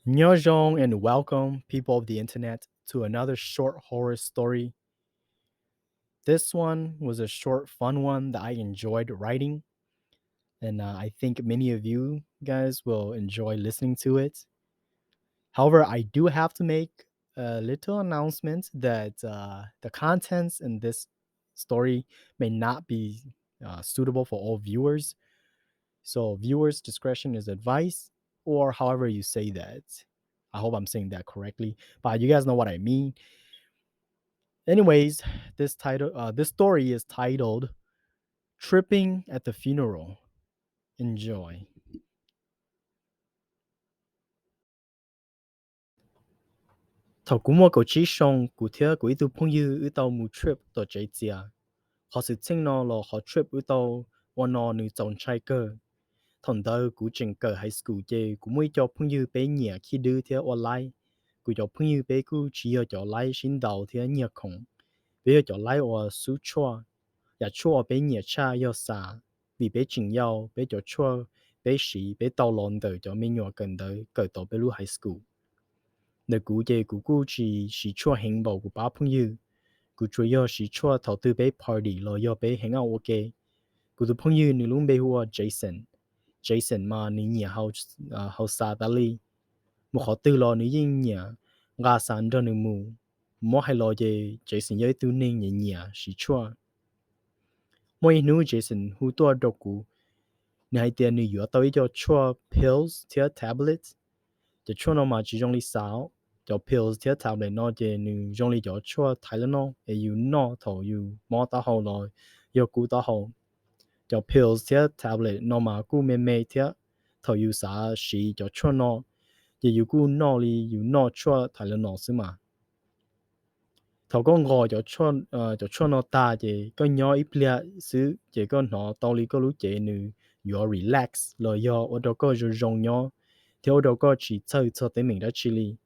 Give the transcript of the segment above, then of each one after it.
Nyojong and welcome, people of the internet, to another short horror story. This one was a short, fun one that I enjoyed writing, and I think many of you guys will enjoy listening to it. However, I do have to make a little announcement that the contents in this story may not be suitable for all viewers. So, viewers' discretion is advised, or however you say that. I hope I'm saying that correctly, but you guys know what I mean. Anyways, this story is titled "Tripping at the Funeral." Enjoy. Thầu cú mua cầu chí song cú thia cú itu phong yu ư tàu mu trip tổ chạy chia. Họ sự chênh nó là họ trip ư tàu và nó nữ chọn trai cơ. Thằng đó cú trình cờ high school chê cú mới cho phong yu bé nhẹ khi đưa thia online. Cú cho phong yu bé cú chỉ ở cho lại xin đầu thia nhẹ không. Bé ở cho lại ở su chua. Và chua bé nhẹ cha yêu xa. Vì bé trình yêu bé cho chua bé sĩ bé tàu lon đời cho mình nhỏ gần đời cờ tổ bé lu high school. Nếu cú chê cú chỉ chua hình bảo của ba phong yu. Cú chủ yếu chỉ chua thầu tư bé party lo yo bé hang out ok. Cú tu phong yu nữ luôn bé hùa Jason. Jason mà nữ nhẹ hậu xa ta li. Một họ tư lo nữ yên nhẹ. Ngà sản cho nữ mù. Mỗi hai lo chê Jason yếu tư nên nhẹ nhẹ chỉ chua. Mỗi nữ Jason hù tua độc cú. Nữ hai tiền nữ yếu tao cho chua pills theo tablet. Cho chua nó mà chỉ trong lý sao. Cho pills theo tablet nó chê nữ trong lý cho chua Tylenol. Ê yu nó thầu yu mò ta hầu lo. Yo cú ta hầu. Cho pills theo tablet nó mà cú mê mê theo. Thầu yu xá xí cho chua nó. Ye yu cú nó lý yu nó chua Tylenol xứ mà. Thầu có ngồi cho chua nó ta chê có nhỏ ít lẹ xứ chê có nó tao lý có lú chê nữ yo relax lo yo ở đó có rong nhỏ. Theo đó có chỉ chơi cho tới mình đã chỉ lý.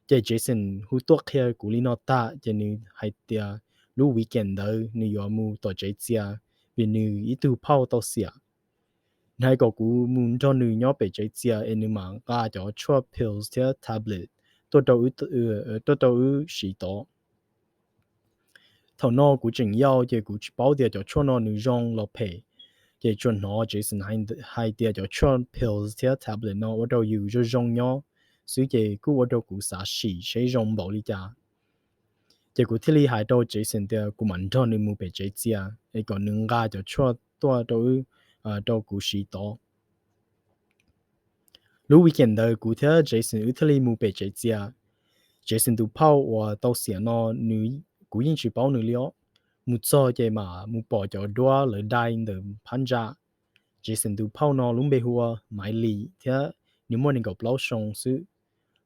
Chê Jason hú tuộc kia cú lý nó ta chê nữ hay tia lú weekend đó nữ yo mu tổ chế chia vì nữ ít tu phao tao xỉa. Hai có cú muốn cho nữ nhỏ bể chế chia em nữ mà ga cho chua pills theo tablet. Tôi đâu sĩ tổ. Thầu nó cú chỉnh yêu chê cú bảo địa cho chua nó nữ rong lọ pê. Chê chuẩn nó Jason hay địa cho chua pills theo tablet nó ở đâu yu cho rong nhỏ. Suy chê cú ở đâu cú xả xỉ chế rong bảo lý cha. Chê cú thiết lý hai đâu Jason địa cú mạnh cho nữ mù bể chế chia. Ê còn nữ ga cho chua tôi đâu cú sĩ tổ. Lúc weekend đó cú theo Jason ở thiết mù bể chế chia. Jason tu phao và tàu xỉa nó nữ cú yên chỉ bảo nữ lió. Một số cái mà một bỏ cho đua lời đại từ phán ra. Jason tu phao nó luôn bê hùa mãi lì thế nếu muốn gặp lâu sông sự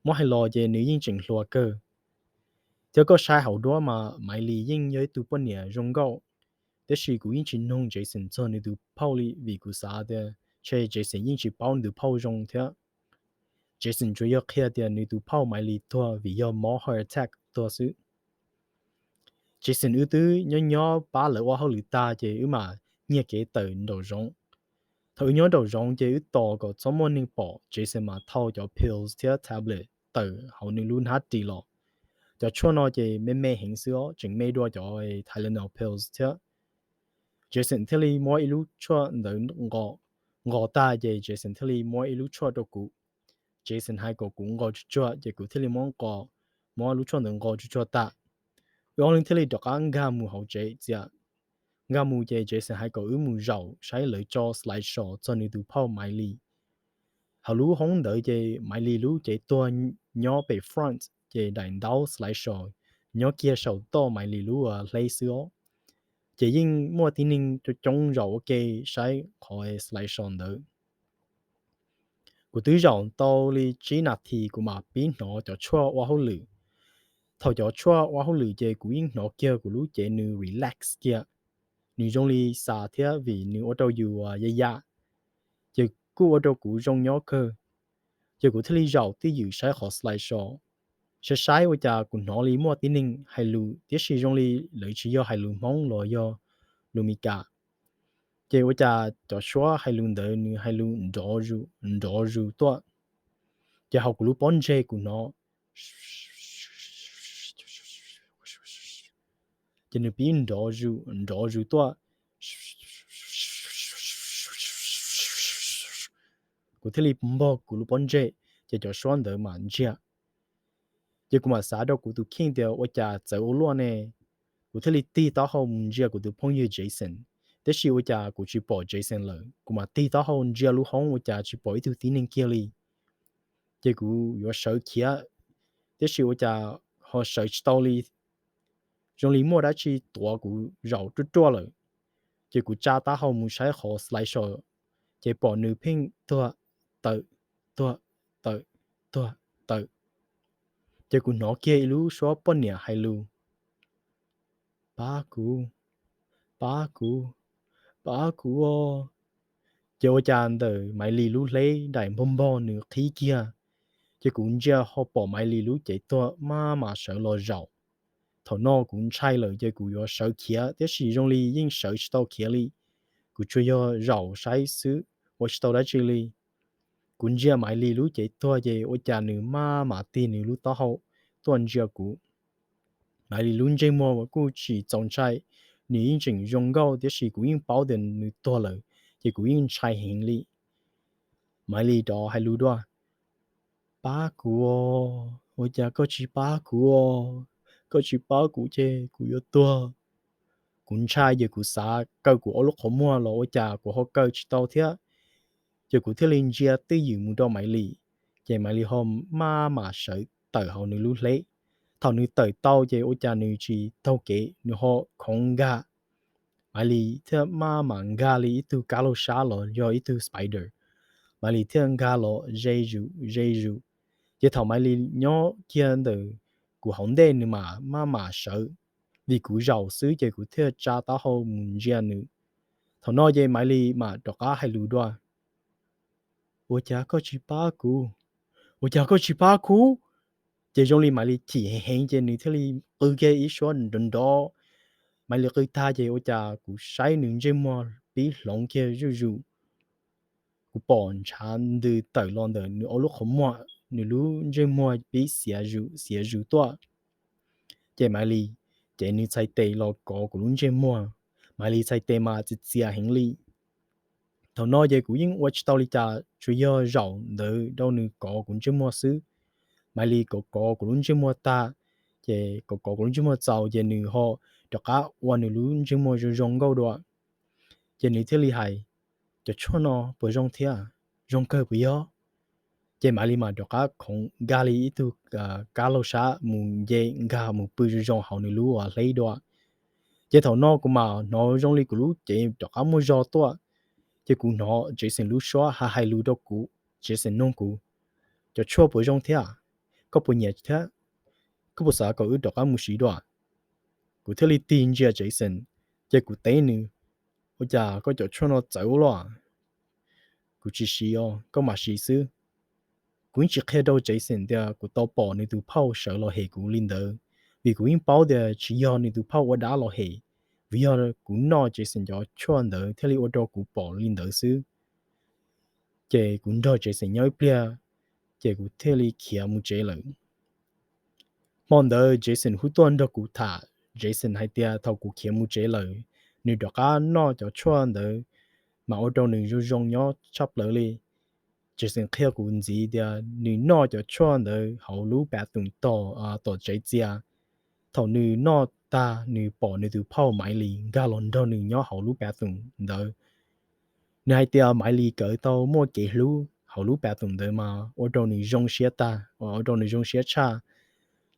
mỗi hai lo cái nữ yên chỉnh lùa cơ. Thế có sai hậu đua mà mãi lì yên nhớ tu bận nhẹ rong gạo. Thế sự cú yên chỉ nông Jason cho nữ tu phao lì vì cú sao thế chơi Jason yên chỉ bảo nữ phao rong thế. Jason chủ yếu kia thế nữ tu phao mãi lì thua vì do máu heart attack thua sự. Jason ưu tư nhỏ ba lỡ qua hậu lì ta chế ưu mà nhẹ kế tờ đầu rong. Thầu nhỏ đầu rong chế ưu to có cho môn ninh bỏ Jason mà thao cho pills theo tablet tờ hậu ninh luôn hát đi lọ. Cho cho nó chế mê mê hình sư ó chừng mê đua cho Tylenol pills theo. Jason theo li mỗi ilu cho đỡ ngọ ta chế Jason theo li mỗi ilu cho đồ cụ. Jason hai cổ cũng ngọ cho chế cụ theo li mỗi ilu cho đỡ ngọ cho ta. Ông linh thế đọc ăn gà mù hậu chế chia. Gà mù chế Jason hai có ứ mù rau, sai lợi cho slideshow cho nữ tù phao mãi lì. Hậu lũ hông đợi chế mãi lì lũ chế tua nhỏ bề front chế đàn đau slideshow. Nhỏ kia sầu to mãi lì lũ lấy sữa. Chế yên mua tin ninh cho trông rau kê sai khỏi slideshow đỡ. Của tứ rau tao li chỉ nạt thì của mà biến nó cho chua qua hậu lử. Thầu cho chua qua hậu lử chế của yên nó kia của lũ chế nữ relax kia. Nữ trong li xả thế vì nữ ở đâu dù ya. Chế cú ở đâu cú trong nhỏ cơ. Chế cú thế li rau tí dù sai khó slideshow. Sẽ sai với cha của nó li mua tí ninh hay lù tiết sĩ trong li lợi chỉ do hay lù mong lo do lù mì cả. Chế với cha cho xóa hay lù đỡ nữ hay lù đỏ rù toa. giờ học của lúc bon dê của nó cho nên pin đỏ rủ tua của thế li bò của lúc bon dê giờ cho xoan đỡ mà chia giờ cũng mà xã đâu của tụ kinh điều ở nhà走路呢của thế li ti tao hông chia của tụ phong như Jason thế là ở nhà của chỉ bỏ Jason rồi cũng mà ti tao hông chia lúc hông ở nhà chỉ bỏ ít thứ nên kia li giờ của yo sợ kia thế là ở nhà họ sợ tao li trong lý mua đã chỉ tua của rau chút chua rồi chỉ của cha ta hậu muốn sai họ slice rồi chỉ bỏ nữ pin tua tự tua tự tua tự chỉ của nó kia lu số bao nhiêu hay lu ba cú ba cú ba cú ô chỉ ở chán đời mày lì lu lấy đại bom bò nữ khí kia chỉ cũng chưa họ bỏ mày lì lu chỉ tua mà sợ lo rau thằng nó cũng sai lời chỉ của yo sợ kia thế sử dụng li nhưng sợ tao kia li của chủ yếu rau sai xứ ở tao đã chơi li cũng chưa mãi li lú chạy tua về ở nhà nữ mà tiền nữ lú tao hậu tuần chưa cũ mãi li luôn chơi mua mà cú chỉ trồng trái nữ yên chỉnh dùng gạo để sử cũng yên bảo định nữ tua lời thì cũng yên trái hình li mãi li đó hay lú đó ba cú ở nhà có chỉ ba cú có chỉ ba cú chơi cú yếu tua cũng trái về cú xã câu của lúc họ mua là ở nhà của họ câu chỉ tao thế giờ cụ thể linh chia tư dự mu đo mãi lì giờ mãi lì hôm mà sợ tờ họ nữ lú lấy thằng nữ tờ tao giờ ô cha nữ chỉ tao kế nữ họ không ga mãi lì thế mà ga lì itu cá lô xá lò do itu spider mãi lì thế ga lò dây ru giờ thằng mãi lì nhỏ kia từ cụ không đen nữa mà sợ vì cụ giàu xứ giờ cụ thế cha tao họ muốn gia nữ thằng nó giờ mãi lì mà đọc á hay lù đoa 我家个去八股，我家个去八股，这种里买里体很这你这里二个一说人多，买里个他这我家股晒能这么比龙个股本产的带浪的，你我路很么，你路这么比写入多，这买里这你才得了个股路这么，买里才得嘛就只行里。thầu nói về cũng những watch tao li cha chủ yếu rau đỡ đâu nữa cũng chưa mua xứ mai li cũng chưa mua ta về cũng chưa mua giàu về nữa họ cho cả quan nữa luôn chưa mua rồi rong gạo đó về nữa thế li hay cho cho nó bởi rong thế à rong cơ bây giờ về mai li mà cho cả không gà li itu cá lâu sa mùng về gà mùng bự rồi rong họ nữa luôn à lấy đó về thầu nó cũng mà nó rong li cũng luôn về cho cả mua rau to chỉ cú nó Jason lu xóa hai lu đó cú Jason nông cú cho chua bồi trong thế à có bồi nhẹ thế có bồi sao có ước đọc ám sĩ đó cú thế li tin chia Jason chỉ cú té nữa ôi chà có cho chua nó走了cú chỉ xí có mà xí sư cú chỉ khai đầu Jason dia cú tao bỏ nên tụ phao sợ lo hệ cú linh đỡ vì cú yên bảo dia chỉ do nên tụ phao ở đá lo hệ vì giờ cú nó Jason cho chua đỡ thế li ở đó cú bỏ linh đỡ sư chế cũng đó chế sinh nhớ bia chế cũng thế li kia mu chế lợi mong đợi Jason hút tuần đó cũng thả Jason hay tia thâu cũng kia mu chế lợi nếu đó cả nó cho chuan đợi mà ở đâu nếu rung rung nhớ chấp lợi li Jason kia cũng gì tia nếu nó cho chuan đợi hậu lũ bẻ tung to to chế chia thầu nếu nó ta nếu bỏ nếu từ phao máy li gà lon đâu nếu nhớ hậu lũ bẻ tung đợi này tia máy li cỡ tao mua kế lú hậu lú bẻ tụng đời mà ở đâu này rong xía ta ở đâu này rong xía cha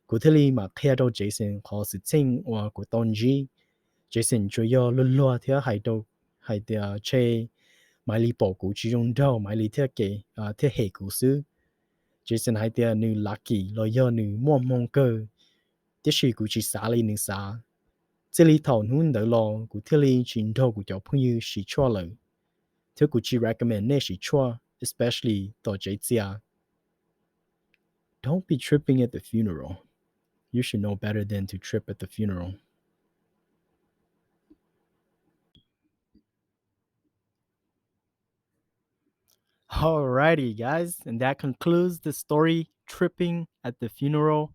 cụ thể li mà khi đâu Jason họ sự chính và của tôn gì Jason chủ yếu luôn luôn theo hai đâu hai tia chơi máy li bỏ cụ chỉ dùng đâu máy li theo kế theo hệ cụ sư Jason hai tia nữ lucky lo do nữ mua mong cơ thế sự cụ chỉ xả li nữ xả这里头nun的咯，古特里群头古叫朋友是错了。theo cụ chỉ recommend nên chỉ chua, especially tổ chế chia. Don't be tripping at the funeral. You should know better than to trip at the funeral. Alrighty, guys, and that concludes the story tripping at the funeral.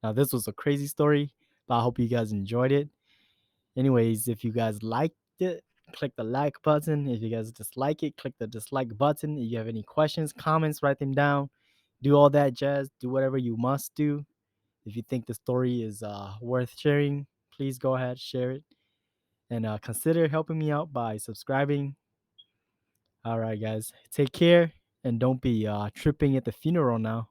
Now, this was a crazy story, but I hope you guys enjoyed it. Anyways, if you guys liked it, click the like button. If you guys dislike it, click the dislike button. If you have any questions, comments, write them down. Do all that jazz. Do whatever you must do. If you think the story is worth sharing, please go ahead, share it. And consider helping me out by subscribing. All right, guys. Take care and don't be tripping at the funeral now.